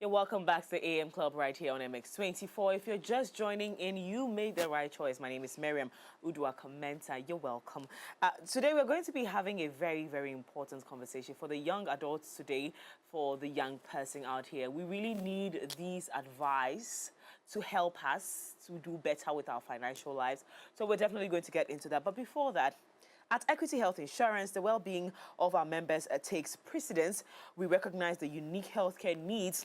You're welcome back to the AM Club right here on MX24. If you're just joining in, you made the right choice. My name is Miriam Udwa Commenta. You're welcome. Today we're going to be having a very, very important conversation for the young adults today, for the young person out here. We really need these advice to help us to do better with our financial lives. So we're definitely going to get into that. But before that, at Equity Health Insurance, the well-being of our members takes precedence. We recognize the unique healthcare needs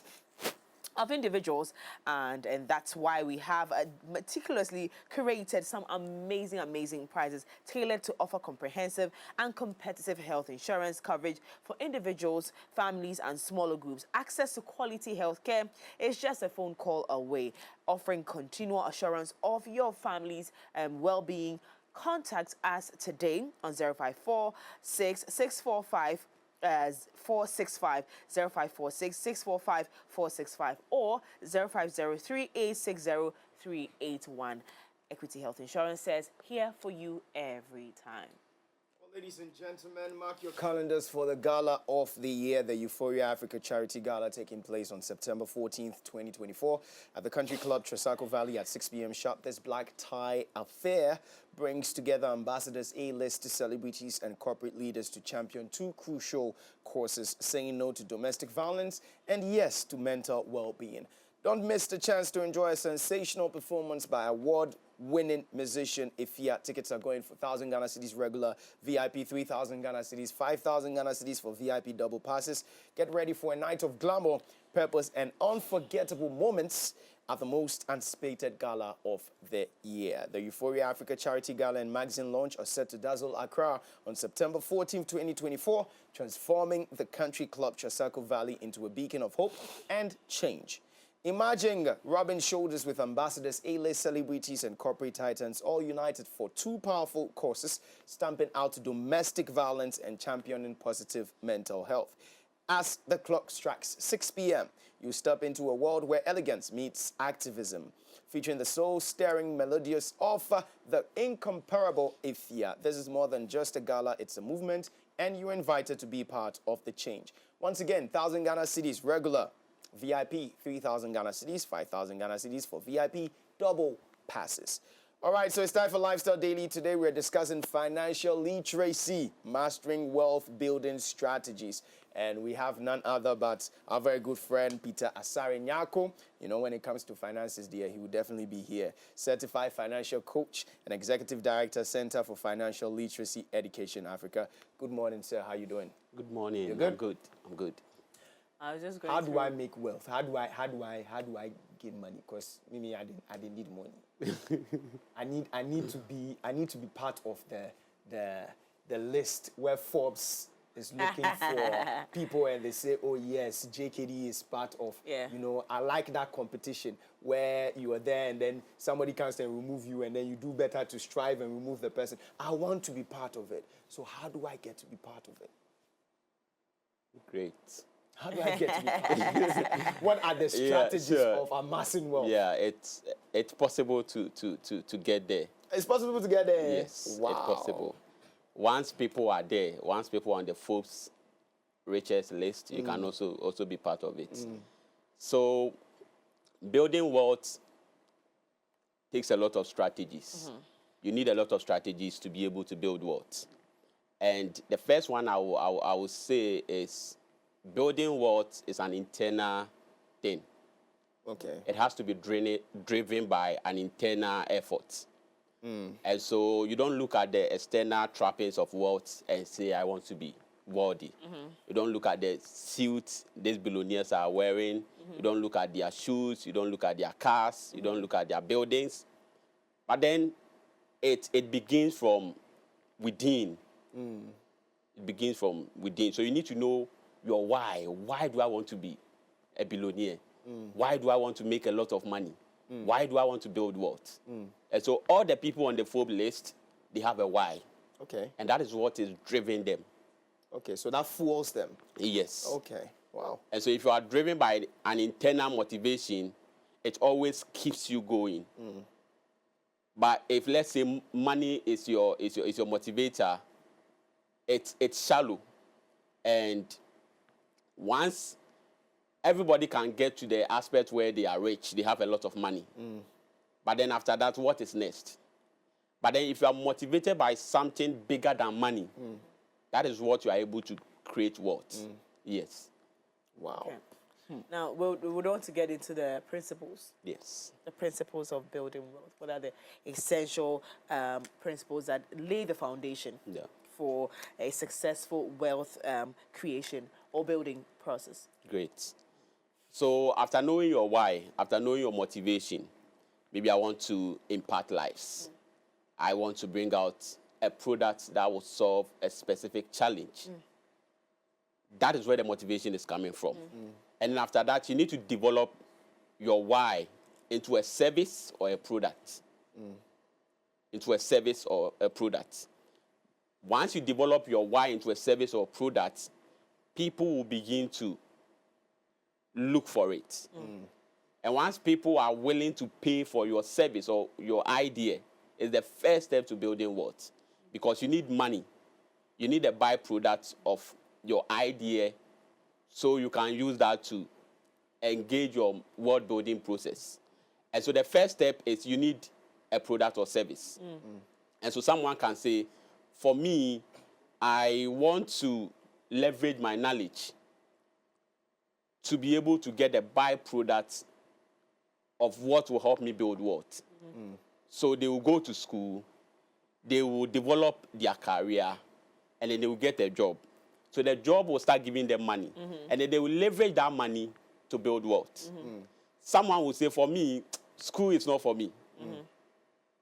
of individuals, and that's why we have meticulously curated some amazing prizes tailored to offer comprehensive and competitive health insurance coverage for individuals, families, and smaller groups. Access to quality healthcare is just a phone call away, offering continual assurance of your family's well-being. Contact us today on 054 645 465 0546 645 465 or 0503 860 381. Equity Health Insurance says here for you every time. Ladies and gentlemen, mark your calendars for the Gala of the Year, the Euphoria Africa Charity Gala, taking place on September 14th, 2024 at the Country Club, Tresako Valley at 6 p.m. sharp. This black tie affair brings together ambassadors, A-list celebrities, and corporate leaders to champion two crucial causes: saying no to domestic violence and yes to mental well-being. Don't miss the chance to enjoy a sensational performance by award-winning musician Ifia. Tickets are going for 1,000 Ghana cedis regular, VIP 3,000 Ghana cedis, 5,000 Ghana cedis for VIP double passes. Get ready for a night of glamour, purpose, and unforgettable moments at the most anticipated gala of the year. The Euphoria Africa Charity Gala and magazine launch are set to dazzle Accra on September 14, 2024, transforming the Country Club Tresako Valley into a beacon of hope and change. Imagine rubbing shoulders with ambassadors, A-list celebrities, and corporate titans, all united for two powerful causes: stamping out domestic violence and championing positive mental health. As the clock strikes 6 p.m., you step into a world where elegance meets activism, featuring the soul-stirring melodious of the incomparable Ifia. This is more than just a gala, it's a movement, and you're invited to be part of the change. Once again, 1,000 Ghana cedis regular, VIP 3,000 Ghana cedis, 5,000 Ghana cedis for VIP double passes. All right, so it's time for Lifestyle Daily. Today we're discussing financial literacy, mastering wealth building strategies. And we have none other but our very good friend, Peter Asare Nyarko. You know, when it comes to finances, dear, he will definitely be here. Certified financial coach and executive director, Center for Financial Literacy Education Africa. Good morning, sir. How you doing? Good morning. You're good? I'm good. I'm good. I was just going How do I make wealth? How do I get money? Because maybe I didn't need money. I need to be part of the list where Forbes is looking for people, and they say, oh yes, JKD is part of. Yeah. You know, I like that competition where you are there and then somebody comes and remove you, and then you do better to strive and remove the person. I want to be part of it. So how do I get to be part of it? Great. How do I get to be part of it? What are the strategies of amassing wealth? Yeah, it's possible to get there. It's possible to get there. Yes, wow. It's possible. Once people are there, once people are on the Forbes richest list, you can also be part of it. So building wealth takes a lot of strategies. You need a lot of strategies to be able to build wealth. And the first one I will say is building wealth is an internal thing. Okay. It has to be driven by an internal effort. And so you don't look at the external trappings of wealth and say, I want to be wealthy. You don't look at the suits these billionaires are wearing. You don't look at their shoes. You don't look at their cars. You don't look at their buildings. But then it begins from within. It begins from within. So you need to know your why. Why do I want to be a billionaire? Why do I want to make a lot of money? Why do I want to build wealth? And so all the people on the Forbes list, they have a why. Okay. And that is what is driving them. Okay, so that fuels them. Yes. Okay, wow. And so if you are driven by an internal motivation, it always keeps you going. But if, let's say, money is your motivator, it's shallow. And once everybody can get to the aspect where they are rich, they have a lot of money. But then after that, what is next? But then if you are motivated by something bigger than money, that is what you are able to create wealth. Yes. Wow. Okay. Now, we would want to get into the principles. Yes. The principles of building wealth. What are the essential principles that lay the foundation for a successful wealth creation or building process? Great. So after knowing your why, after knowing your motivation, maybe I want to impact lives. I want to bring out a product that will solve a specific challenge. That is where the motivation is coming from. And then after that, you need to develop your why into a service or a product. Into a service or a product. Once you develop your why into a service or product, people will begin to look for it. And once people are willing to pay for your service or your idea, it's the first step to building wealth. Because you need money. You need a byproduct of your idea so you can use that to engage your wealth building process. And so the first step is you need a product or service. And so someone can say, for me, I want to leverage my knowledge to be able to get a byproduct of what will help me build wealth. So they will go to school, they will develop their career, and then they will get a job. So the job will start giving them money. And then they will leverage that money to build wealth. Someone will say, for me, school is not for me.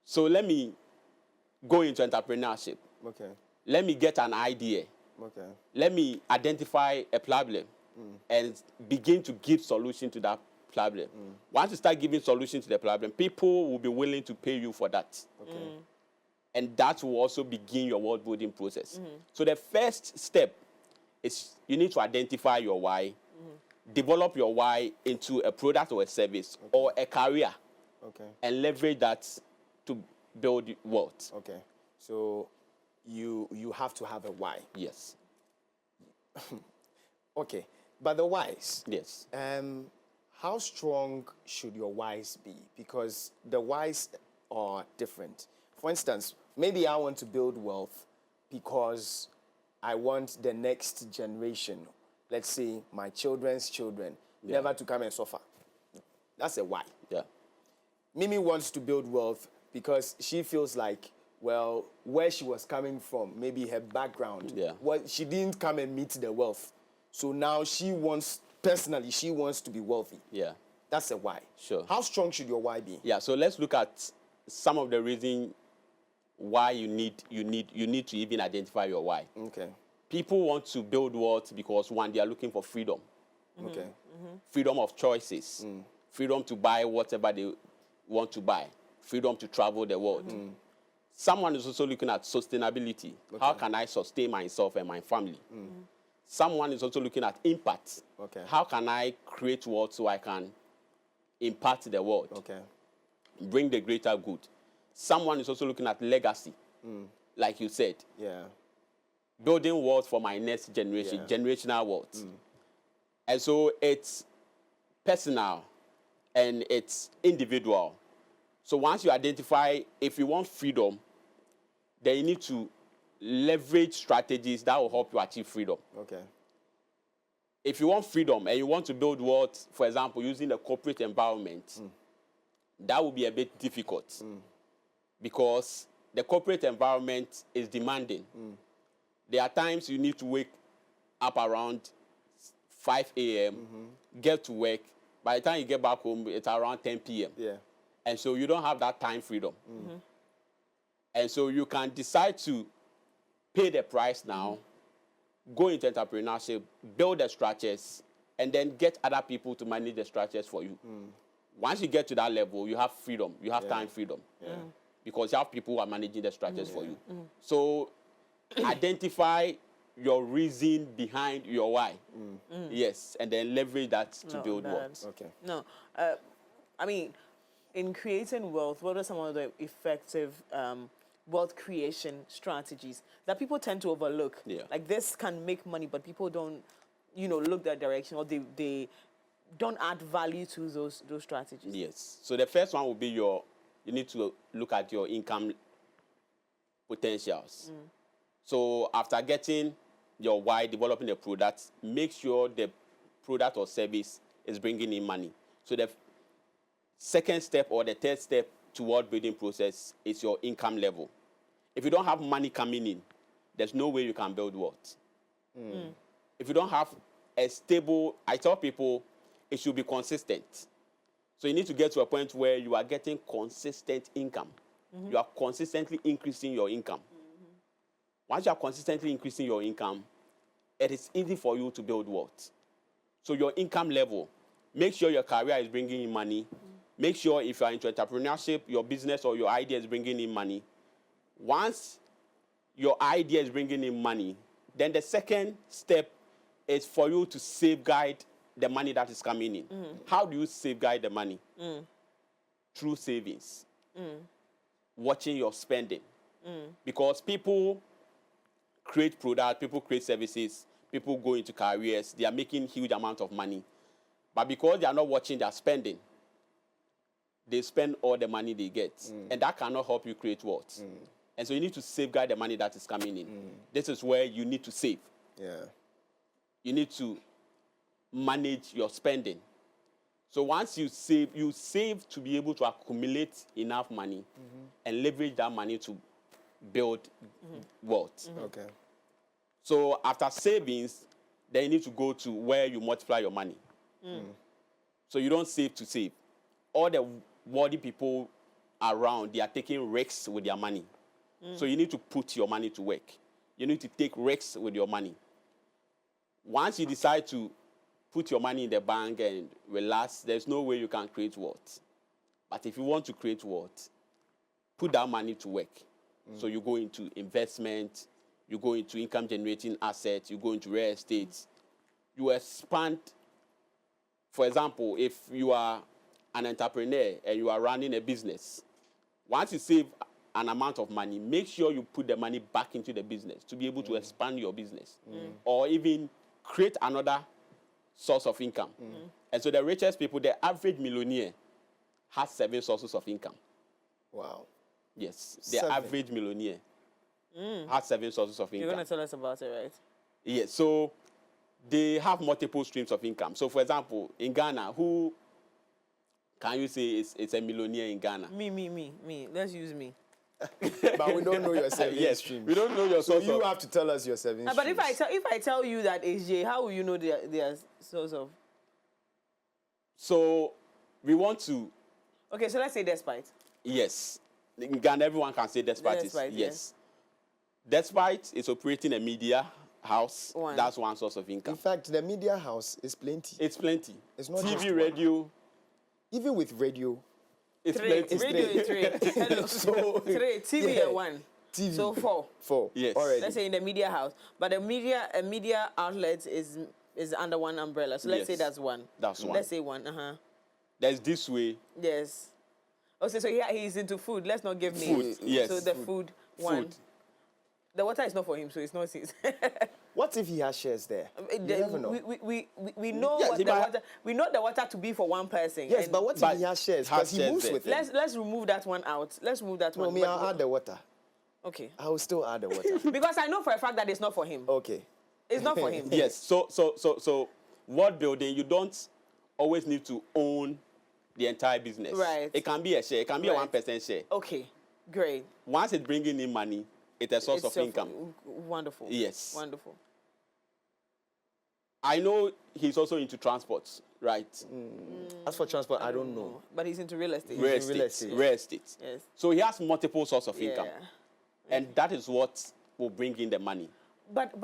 So let me go into entrepreneurship. Okay. Let me get an idea. Okay. Let me identify a problem and begin to give solution to that problem. Once you start giving solution to the problem, people will be willing to pay you for that. Okay. And that will also begin your wealth building process. So the first step is you need to identify your why, develop your why into a product or a service or a career, and leverage that to build wealth. Okay. So you have to have a why. Yes. Okay. But the whys. Yes. How strong should your whys be? Because the whys are different. For instance, maybe I want to build wealth because I want the next generation, let's say my children's children, never to come and suffer. That's a why. Yeah. Mimi wants to build wealth because she feels like, well, where she was coming from, maybe her background, she didn't come and meet the wealth. So now she wants, personally, she wants to be wealthy. Yeah. That's a why. Sure. How strong should your why be? Yeah, so let's look at some of the reasons why you need to even identify your why. Okay. People want to build wealth because, one, they are looking for freedom. Okay. Freedom of choices. Freedom to buy whatever they want to buy. Freedom to travel the world. Someone is also looking at sustainability. How can I sustain myself and my family? Someone is also looking at impact. Okay. How can I create wealth so I can impact the world? Okay. Bring the greater good. Someone is also looking at legacy, like you said. Yeah. Building wealth for my next generation, generational wealth. And so it's personal and it's individual. So once you identify, if you want freedom, then you need to leverage strategies that will help you achieve freedom. Okay. If you want freedom and you want to build wealth, for example, using the corporate environment, that will be a bit difficult because the corporate environment is demanding. There are times you need to wake up around 5 a.m., get to work. By the time you get back home, it's around 10 p.m. Yeah. And so you don't have that time freedom. And so you can decide to pay the price now, go into entrepreneurship, build the structures, and then get other people to manage the structures for you. Once you get to that level, you have freedom. You have time freedom. Because you have people who are managing the structures for you. So identify your reason behind your why. Yes, and then leverage that to build wealth. Okay. No, I mean, in creating wealth, what are some of the effective wealth creation strategies that people tend to overlook? Yeah. Like this can make money, but people don't, look that direction, or they don't add value to those strategies? Yes. So the first one will be you need to look at your income potentials. So after getting your why, developing the product, make sure the product or service is bringing in money. So the second step or the third step toward building process is your income level. If you don't have money coming in, there's no way you can build wealth. If you don't have a stable, I tell people it should be consistent. So you need to get to a point where you are getting consistent income. You are consistently increasing your income. Once you are consistently increasing your income, it is easy for you to build wealth. So your income level, make sure your career is bringing in money. Make sure if you are into entrepreneurship, your business or your idea is bringing in money. Once your idea is bringing in money, then the second step is for you to safeguard the money that is coming in. How do you safeguard the money? Through savings. Watching your spending. Because people create products, people create services, people go into careers, they are making huge amount of money. But because they are not watching their spending, they spend all the money they get. And that cannot help you create wealth. And so you need to safeguard the money that is coming in. This is where you need to save. You need to manage your spending. So once you save to be able to accumulate enough money and leverage that money to build wealth. Okay. So after savings, then you need to go to where you multiply your money. So you don't save to save. All the wealthy people around, they are taking risks with their money. So you need to put your money to work. You need to take risks with your money. Once you decide to put your money in the bank and relax, there's no way you can create wealth. But if you want to create wealth, put that money to work. So you go into investment, you go into income-generating assets, you go into real estate. You expand. For example, if you are an entrepreneur and you are running a business, once you save an amount of money, make sure you put the money back into the business to be able to expand your business or even create another source of income. And so the richest people, the average millionaire, has 7 sources of income. Wow. Yes, the 7. average millionaire has 7 sources of income. You're going to tell us about it, right? Yes, so they have multiple streams of income. So, for example, in Ghana, who can you say is a millionaire in Ghana? Me. Let's use me. But we don't know your 7 Yes, streams. we don't know your So source you of... have to tell us your 7 But streams. if I tell you that HJ, how will you know their source of? So we want to... Okay, so let's say despite. Yes. In Ghana, everyone can say despite. Despite, Yes. Despite is operating a media house. One. That's one source of income. In fact, the media house is plenty. It's plenty. It's not just TV, one. radio, Even with radio, it's Three. plenty. Radio is 3. Hello. So- 3. TV Yeah. 1. TV. So 4. 4. Yes. Already. Let's say in the media house, but a media outlet is under one umbrella. So let's Yes. say that's 1. That's one. Let's say 1. There's this way. Yes. Okay, so he's into food. Let's not give me Food, yes. So the food 1. Food. The water is not for him, so it's not his. What if he has shares there? You never know. We know Yes, what the but- water. We know the water to be for one person. Yes, and but what if But he has shares? has Because he shares moves there. with it. let's remove that one out. Let's remove that No, one. me, But- I'll add the water. Okay. I will still add the water. Because I know for a fact that it's not for him. Okay. It's not for him. Yes. So word building, you don't always need to own the entire business. Right. It can be a share. It can be Right. a 1% share. Okay. Great. Once it's bringing in money, it's a source of income. Wonderful. Yes. Wonderful. I know he's also into transport, right? As for transport, I don't know. But he's into real estate. Real into real estate. estate. Real estate. Yes. So he has multiple sources of income. Yeah. And that is what will bring in the money. But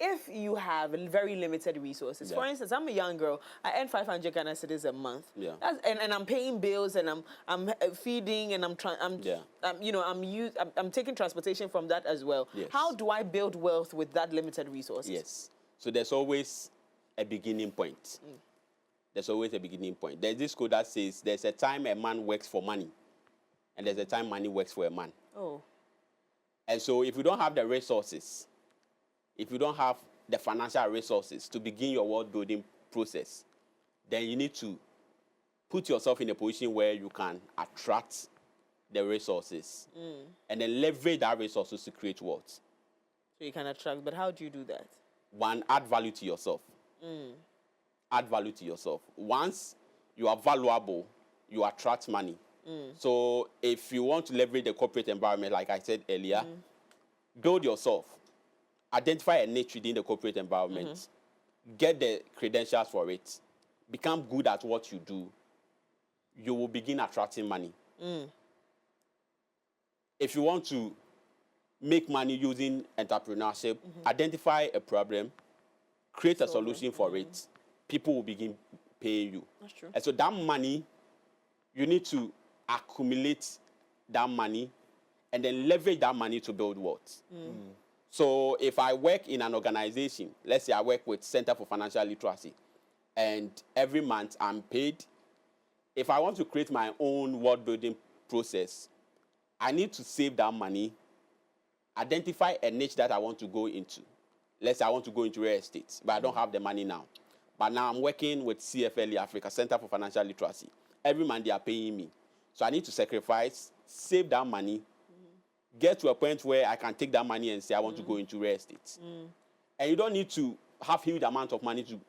if you have very limited resources, for Yeah. instance, I'm a young girl. I earn 500 Ghana cedis a month. Yeah. And I'm paying bills and I'm feeding and Yeah. I'm taking transportation from that as well. Yes. How do I build wealth with that limited resources? Yes. So there's always a beginning point. There's always a beginning point. There's this quote that says there's a time a man works for money, and there's a time money works for a man. Oh. And so if you don't have the resources, if you don't have the financial resources to begin your wealth building process, then you need to put yourself in a position where you can attract the resources and then leverage that resources to create wealth. So you can attract, but how do you do that? One, add value to yourself. Add value to yourself. Once you are valuable, you attract money. So if you want to leverage the corporate environment, like I said earlier, build yourself. Identify a niche within the corporate environment. Get the credentials for it. Become good at what you do. You will begin attracting money. If you want to make money using entrepreneurship, identify a problem, create a solution for it. People will begin paying you. That's true. And so that money, you need to accumulate that money and then leverage that money to build wealth. So if I work in an organization, let's say I work with Center for Financial Literacy, and every month I'm paid, if I want to create my own wealth building process, I need to save that money, identify a niche that I want to go into. Let's say I want to go into real estate, but I don't have the money now. But now I'm working with CFLE Africa, Center for Financial Literacy. Every month they are paying me. So I need to sacrifice, save that money, get to a point where I can take that money and say I want to go into real estate. And you don't need to have huge amount of money to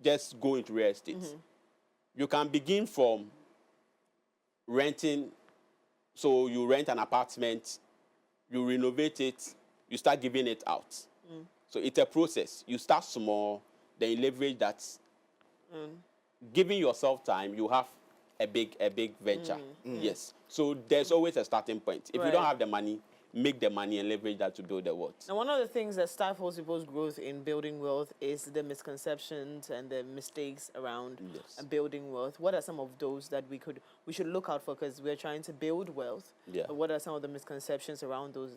just go into real estate. You can begin from renting. So you rent an apartment, you renovate it, you start giving it out. So it's a process. You start small, then you leverage that. Giving yourself time, you have a big venture. Yes. So there's always a starting point. If you don't have the money, make the money and leverage that to build the wealth. Now, one of the things that stifles people's growth in building wealth is the misconceptions and the mistakes around building wealth. What are some of those that we should look out for, because we're trying to build wealth? But what are some of the misconceptions around those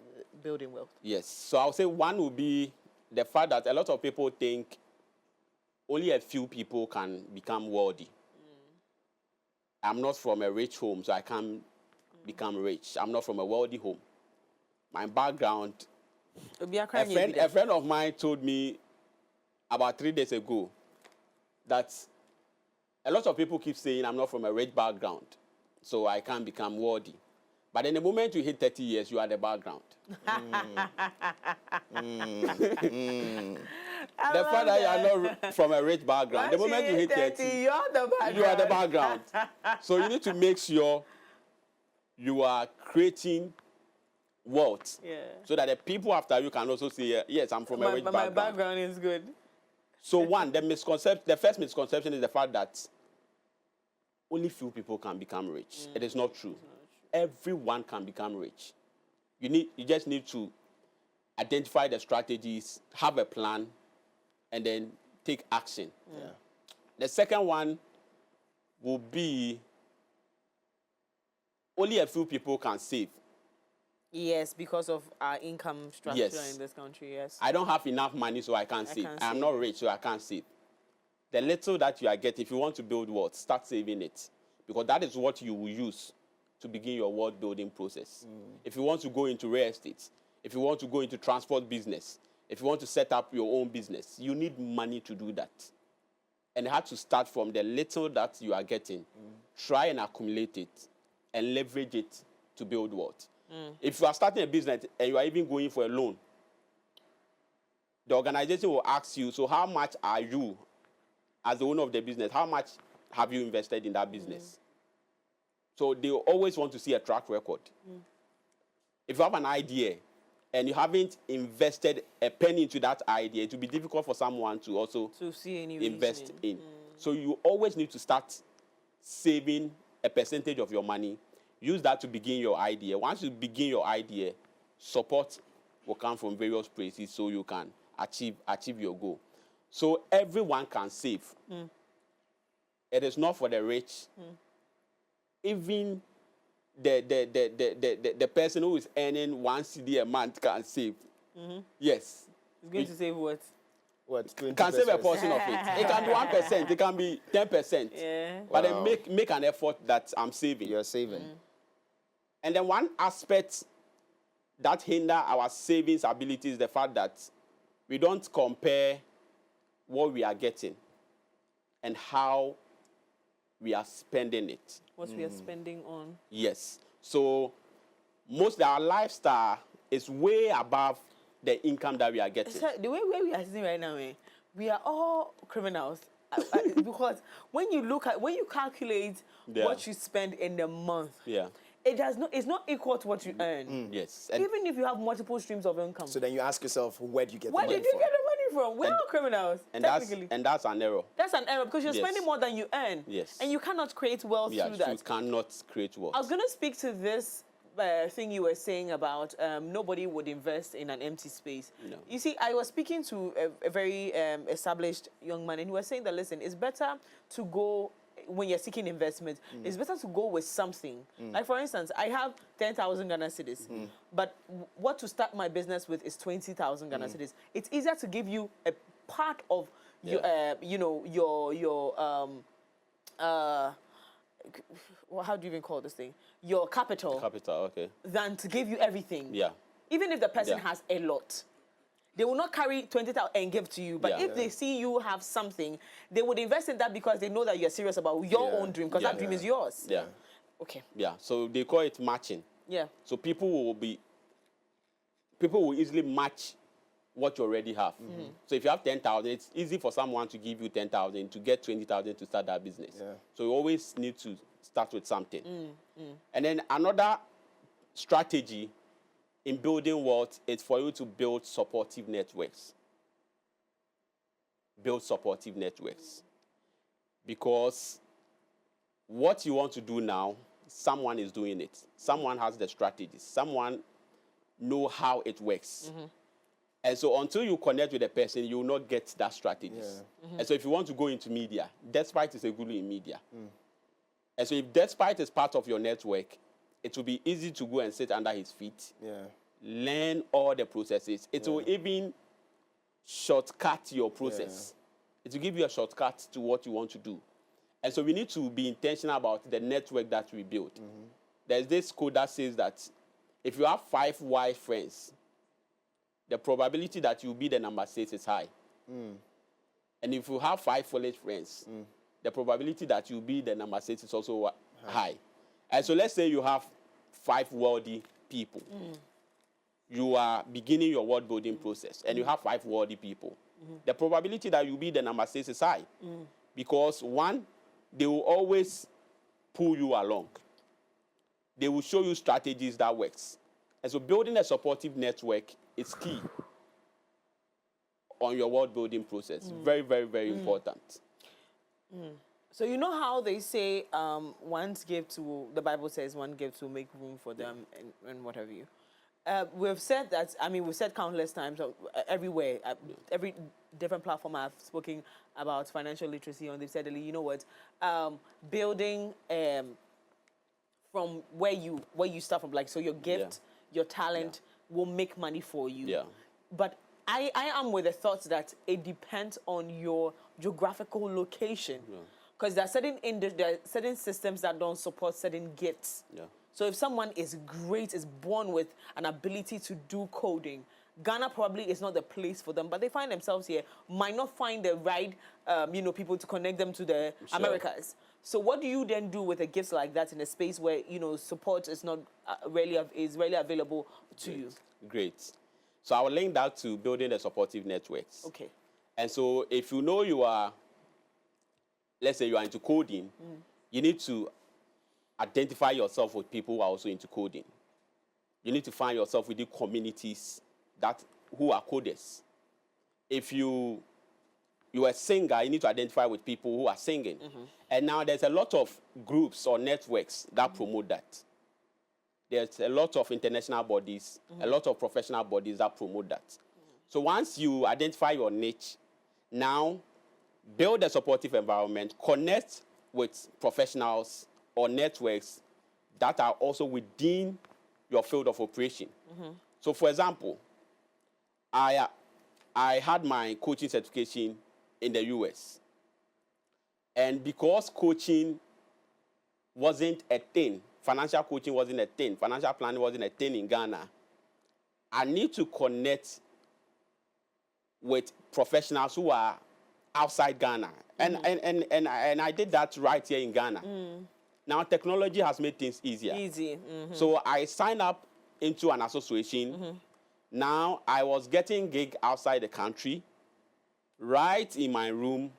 building wealth? Yes. So I'll say one would be the fact that a lot of people think only a few people can become wealthy. I'm not from a rich home, so I can't become rich. I'm not from a wealthy home. My background, a friend of mine told me about 3 days ago that a lot of people keep saying I'm not from a rich background, so I can't become wealthy. But in the moment you hit 30 years, you are the background. The fact that you are not from a rich background, the moment you hit 30, you are the background. So you need to make sure you are creating wealth, so that the people after you can also say, yes, I'm from a rich background. My background is good. So one, the first misconception is the fact that only few people can become rich. It is not true. Everyone can become rich. You just need to identify the strategies, have a plan, and then take action. The second one will be only a few people can save. Yes, because of our income structure in this country, yes. I don't have enough money, so I can't save. I'm not rich, so I can't save. The little that you are getting, if you want to build wealth, start saving it. Because that is what you will use to begin your wealth building process. If you want to go into real estate, if you want to go into transport business, if you want to set up your own business, you need money to do that. And you have to start from the little that you are getting. Try and accumulate it and leverage it to build wealth. If you are starting a business and you are even going for a loan, the organization will ask you, so how much are you, as the owner of the business, how much have you invested in that business? So they always want to see a track record. If you have an idea and you haven't invested a penny into that idea, it will be difficult for someone to also invest in. So you always need to start saving a percentage of your money. Use that to begin your idea. Once you begin your idea, support will come from various places so you can achieve your goal. So everyone can save. It is not for the rich. Even the person who is earning 1 cedi a month can save. Yes. It's going to save what? What? 20%? Can save a portion of it. It can be 1%. It can be 10%. Yeah. But then make an effort that I'm saving. You're saving. And then one aspect that hinder our savings ability is the fact that we don't compare what we are getting and how we are spending it. What we are spending on. Yes. So most of our lifestyle is way above the income that we are getting. So the way we are sitting right now, we are all criminals. Because when you calculate what you spend in the month, it's not equal to what you earn. Yes. Even if you have multiple streams of income. So then you ask yourself, where do you get the money Where did you from? get the money from? We're all criminals, technically. That's an error. That's an error because you're Yes. spending more than you earn. Yes. And you cannot create wealth through that. You cannot create wealth. I was going to speak to this thing you were saying about nobody would invest in an empty space. No. You see, I was speaking to a very established young man, and he was saying that, listen, it's better to go, when you're seeking investment, it's better to go with something. Like, for instance, I have 10,000 Ghana cedis, but what to start my business with is 20,000 Ghana cedis. It's easier to give you a part of your, well, how do you even call this thing? Your capital. Capital, okay. Than to give you everything. Yeah. Even if the person has a lot, they will not carry 20,000 and give to you. But if they see you have something, they would invest in that because they know that you're serious about your own dream, because that dream is yours. Yeah. Okay. Yeah. So they call it matching. Yeah. So people will easily match what you already have. So if you have 10,000, it's easy for someone to give you 10,000 to get 20,000 to start that business. Yeah. So you always need to start with something. And then another strategy in building wealth is for you to build supportive networks. Build supportive networks. Because what you want to do now, someone is doing it. Someone has the strategies. Someone knows how it works. And so until you connect with a person, you will not get that strategies. And so if you want to go into media, Despite is a guru in media. And so if Despite is part of your network, it will be easy to go and sit under his feet, learn all the processes. It will even shortcut your process. It will give you a shortcut to what you want to do. And so we need to be intentional about the network that we build. There's this code that says that if you have 5 Y friends, the probability that you'll be the number 6 is high. And if you have 5 foolish friends, the probability that you'll be the number 6 is also high. And so let's say you have 5 wealthy people. You are beginning your world building process, and you have 5 wealthy people. The probability that you'll be the number 6 is high. Because 1, they will always pull you along. They will show you strategies that works. And so building a supportive network is key on your world building process. Very, very, very important. So you know how they say one's gift will, the Bible says one gift will make room for them and what have you. We've said that, we've said countless times everywhere, every different platform I've spoken about financial literacy on, they've said, you know what, building from where you start from, like, so your gift, your talent will make money for you. Yeah. But I am with the thought that it depends on your geographical location. Because there are certain systems that don't support certain gifts. So if someone is great, is born with an ability to do coding, Ghana probably is not the place for them, but they find themselves here, might not find the right people to connect them to the Americas. So what do you then do with a gift like that in a space where support is not really available to you? Great. So I will link that to building the supportive networks. Okay. And so if you know you are, let's say you are into coding, you need to identify yourself with people who are also into coding. You need to find yourself within communities who are coders. If you are a singer, you need to identify with people who are singing. And now there's a lot of groups or networks that promote that. There's a lot of international bodies, a lot of professional bodies that promote that. So once you identify your niche, now build a supportive environment, connect with professionals or networks that are also within your field of operation. So for example, I had my coaching certification in the US. And because coaching wasn't a thing, financial coaching wasn't a thing, financial planning wasn't a thing in Ghana, I need to connect with professionals who are outside Ghana, And I did that right here in Ghana. Now technology has made things easier. Easy. So I signed up into an association. Now I was getting gig outside the country. Right in my room,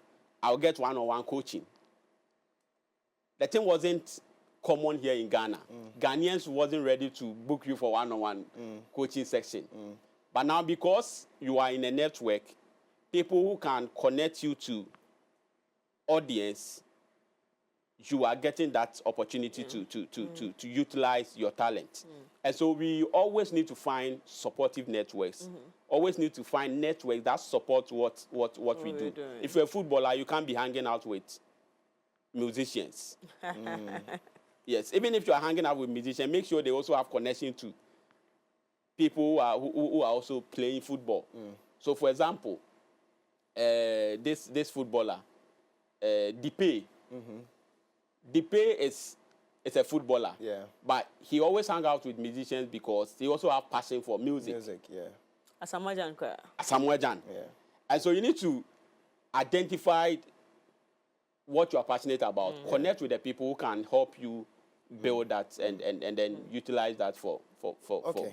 I'll get one-on-one coaching. The thing wasn't common here in Ghana. Ghanaians wasn't ready to book you for one-on-one coaching section. But now because you are in a network, people who can connect you to audience, you are getting that opportunity to utilize your talent. And so we always need to find supportive networks. Always need to find networks that support what we do. doing. If you're a footballer, you can't be hanging out with musicians. Yes, even if you are hanging out with musicians, make sure they also have connection to people who are also playing football. So, for example, this footballer, Dipe. Dipe is a footballer. Yeah. But he always hang out with musicians because he also have passion for music. Music, yeah. Asare Nyarko. Samuel Jan. Yeah. And so you need to identify what you are passionate about. Connect with the people who can help you build that and then utilize that for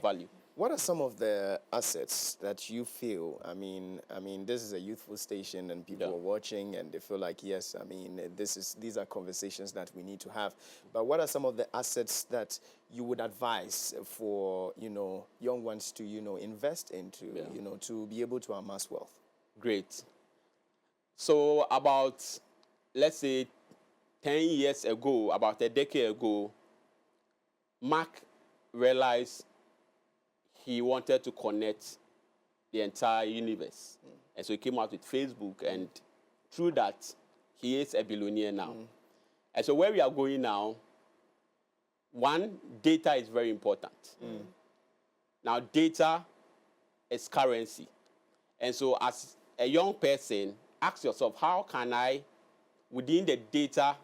value. What are some of the assets that you feel? I mean, this is a youthful station, and people are watching, and they feel like, yes, I mean, these are conversations that we need to have. But what are some of the assets that you would advise for young ones to invest into, to be able to amass wealth? Great. So about, let's say, 10 years ago, about a decade ago, Mark realized he wanted to connect the entire universe. And so he came out with Facebook, and through that, he is a billionaire now. And so where we are going now, one, data is very important. Now, data is currency. And so as a young person, ask yourself, how can I, within the data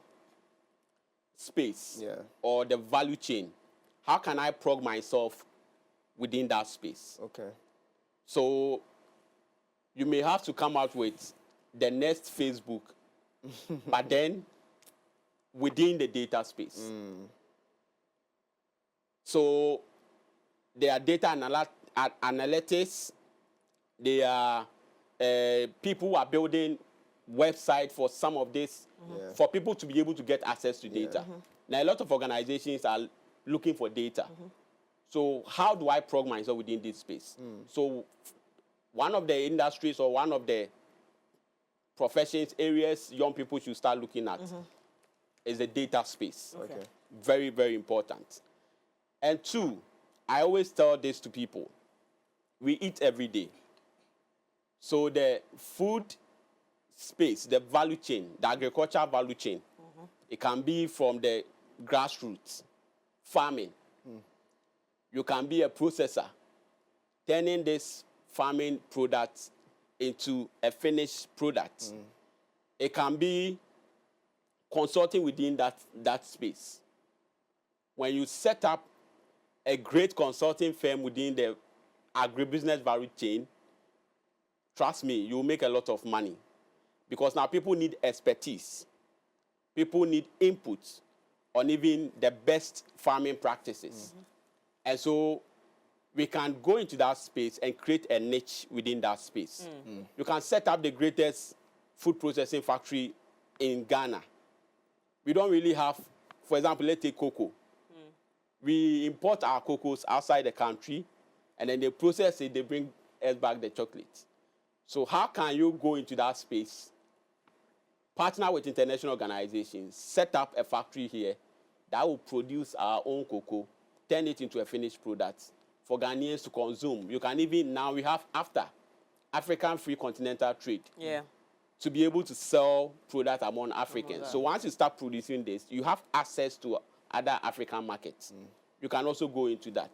space or the value chain, how can I plug myself within that space? Okay. So you may have to come out with the next Facebook, but then within the data space. So there are data analytics. There are people who are building websites for some of this, for people to be able to get access to data. Now, a lot of organizations are looking for data. So how do I plug myself within this space? So one of the industries or one of the professions, areas young people should start looking at is the data space. Okay. Very, very important. And two, I always tell this to people. We eat every day. So the food space, the value chain, the agricultural value chain, it can be from the grassroots, farming. You can be a processor, turning this farming product into a finished product. It can be consulting within that space. When you set up a great consulting firm within the agribusiness value chain, trust me, you'll make a lot of money. Because now people need expertise. People need input on even the best farming practices. And so we can go into that space and create a niche within that space. You can set up the greatest food processing factory in Ghana. We don't really have, for example, let's take cocoa. We import our cocoas outside the country, and then they process it, they bring us back the chocolate. So how can you go into that space, partner with international organizations, set up a factory here that will produce our own cocoa, turn it into a finished product for Ghanaians to consume? You can even, now we have AFTA, African Free Continental Trade, to be able to sell products among Africans. So once you start producing this, you have access to other African markets. You can also go into that.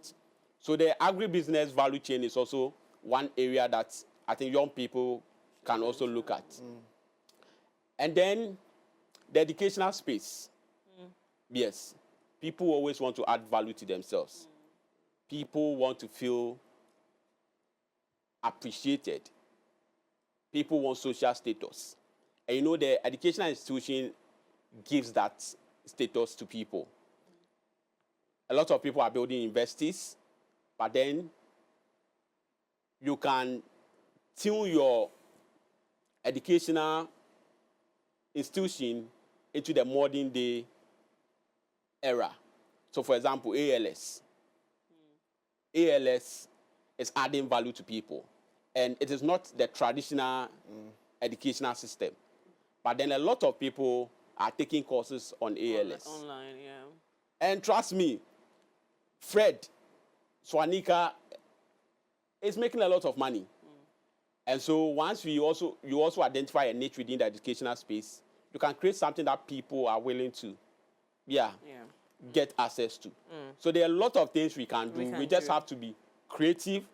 So the agribusiness value chain is also one area that I think young people can also look at. And then the educational space. Yes, people always want to add value to themselves. People want to feel appreciated. People want social status. And you know, the educational institution gives that status to people. A lot of people are building universities, but then you can tune your educational institution into the modern day era. So, for example, ALS. ALS is adding value to people. And it is not the traditional educational system. But then a lot of people are taking courses on ALS. Online, yeah. And trust me, Fred Swanika is making a lot of money. And so once you also identify a niche within the educational space, you can create something that people are willing to get access to. So there are a lot of things we can do. We just have to be creative,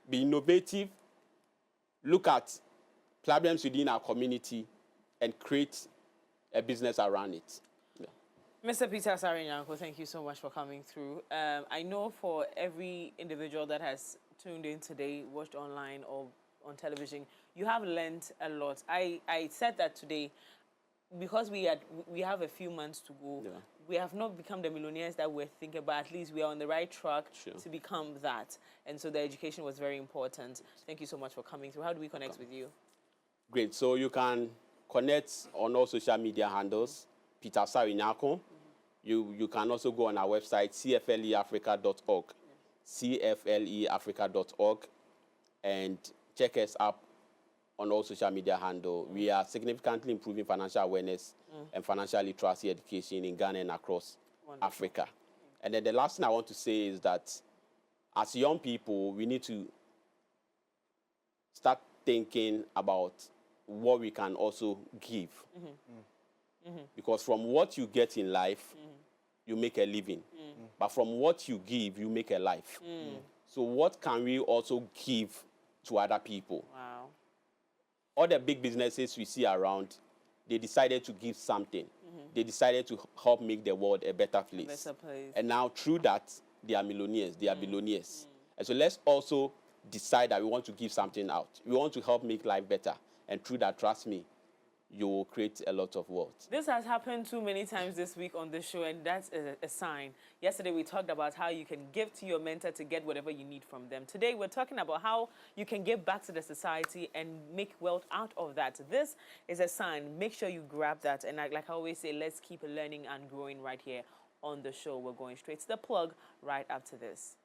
be innovative, look at problems within our community, and create a business around it. Yeah. Mr. Peter Asare Nyarko, thank you so much for coming through. I know for every individual that has tuned in today, watched online or on television, you have learned a lot. I said that today because we have a few months to go. Yeah. We have not become the millionaires that we're thinking, but at least we are on the right track to become that. And so the education was very important. Thank you so much for coming through. How do we connect with you? Great. So you can connect on all social media handles, Peter Asare Nyarko. You can also go on our website, cfleafrica.org, cfleafrica.org, and check us up on all social media handles. We are significantly improving financial awareness and financial literacy education in Ghana and across Africa. And then the last thing I want to say is that as young people, we need to start thinking about what we can also give. Because from what you get in life, you make a living. But from what you give, you make a life. So what can we also give to other people? Wow. All the big businesses we see around, they decided to give something. They decided to help make the world a better place. A better place. And now through that, they are millionaires, they are billionaires. And so let's also decide that we want to give something out. We want to help make life better. And through that, trust me, you will create a lot of wealth. This has happened too many times this week on the show, and that's a sign. Yesterday, we talked about how you can give to your mentor to get whatever you need from them. Today, we're talking about how you can give back to the society and make wealth out of that. This is a sign. Make sure you grab that. And like I always say, let's keep learning and growing right here on the show. We're going straight to the plug right after this.